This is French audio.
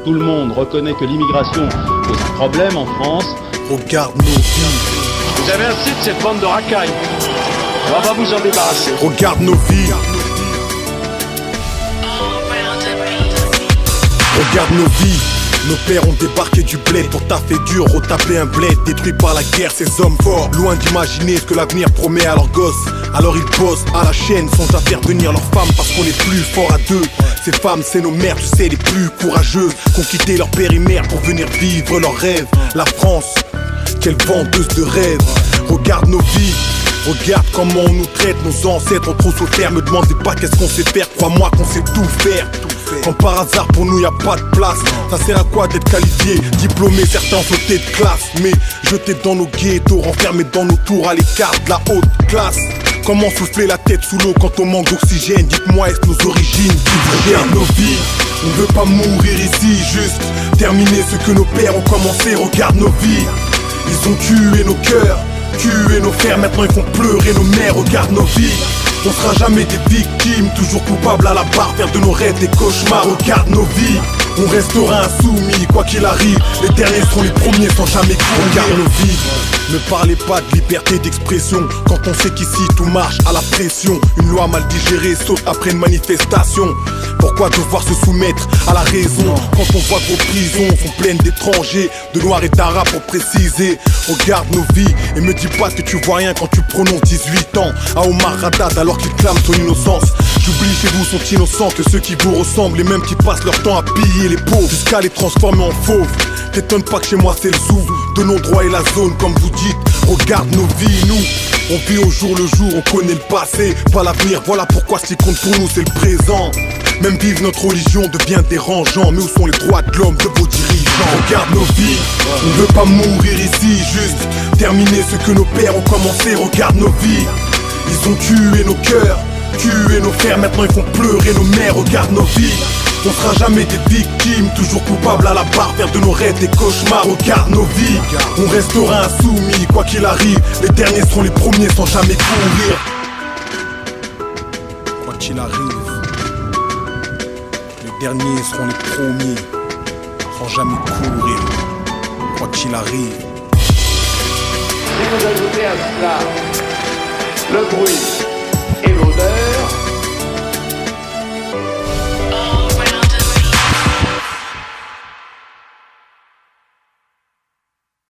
Tout le monde reconnaît que l'immigration pose problème en France. Regarde nos vies. Vous avez assez de cette bande de racailles. On va vous en débarrasser. Regarde nos vies. Regarde nos vies. Nos pères ont débarqué du bled pour taffer dur, retaper un bled détruit par la guerre, ces hommes forts, loin d'imaginer ce que l'avenir promet à leurs gosses. Alors ils bossent à la chaîne sans à faire venir leurs femmes parce qu'on est plus fort à deux. Ces femmes c'est nos mères, tu sais, les plus courageuses qui ont quitté leur père et mère pour venir vivre leurs rêves. La France, quelle vendeuse de rêves. Regarde nos vies. Regarde comment on nous traite, nos ancêtres ont trop souffert. Me demandez pas qu'est-ce qu'on sait faire, crois-moi qu'on sait tout faire. Quand par hasard pour nous y a pas de place, ça sert à quoi d'être qualifié, diplômé, certains sautés de classe. Mais jetés dans nos ghettos, renfermés dans nos tours à l'écart de la haute classe. Comment souffler la tête sous l'eau quand on manque d'oxygène? Dites-moi, est-ce nos origines qui regarde nos vies? On ne veut pas mourir ici, juste terminer ce que nos pères ont commencé. Regarde nos vies, ils ont tué nos cœurs, tué nos frères, maintenant ils font pleurer nos mères. Regarde nos vies, on sera jamais des victimes, toujours coupables à la barre, faire de nos rêves des cauchemars. Regarde nos vies, on restera insoumis, quoi qu'il arrive, les derniers seront les premiers sans jamais courir. Regarde nos vies, ne parlez pas de liberté d'expression quand on sait qu'ici tout marche à la pression. Une loi mal digérée saute après une manifestation. Pourquoi devoir se soumettre à la raison quand on voit que vos prisons sont pleines d'étrangers, de noirs et d'arabes pour préciser? Regarde nos vies et me dis pas que tu vois rien quand tu prononces 18 ans à Omar Haddad alors qu'il clame son innocence. J'oublie chez vous sont innocents que ceux qui vous ressemblent, les mêmes qui passent leur temps à piller les pauvres jusqu'à les transformer en fauves. T'étonne pas que chez moi c'est le zouf, de nos droits et la zone comme vous dites. Regarde nos vies, nous on vit au jour le jour, on connaît le passé, pas l'avenir. Voilà pourquoi ce qui compte pour nous c'est le présent. Même vivre notre religion devient dérangeant. Mais où sont les droits de l'homme de vos dirigeants? Regarde nos vies, on ne veut pas mourir ici, juste terminer ce que nos pères ont commencé. Regarde nos vies, ils ont tué nos cœurs, tué nos frères, maintenant ils font pleurer nos mères. Regarde nos vies, on sera jamais des victimes, toujours coupables à la barre, faire de nos rêves des cauchemars. Regarde nos vies, on restera insoumis, quoi qu'il arrive, les derniers seront les premiers sans jamais courir. Quoi qu'il arrive, les derniers seront les premiers sans jamais courir. Quoi qu'il arrive. Si vous ajoutez à cela le bruit et l'odeur,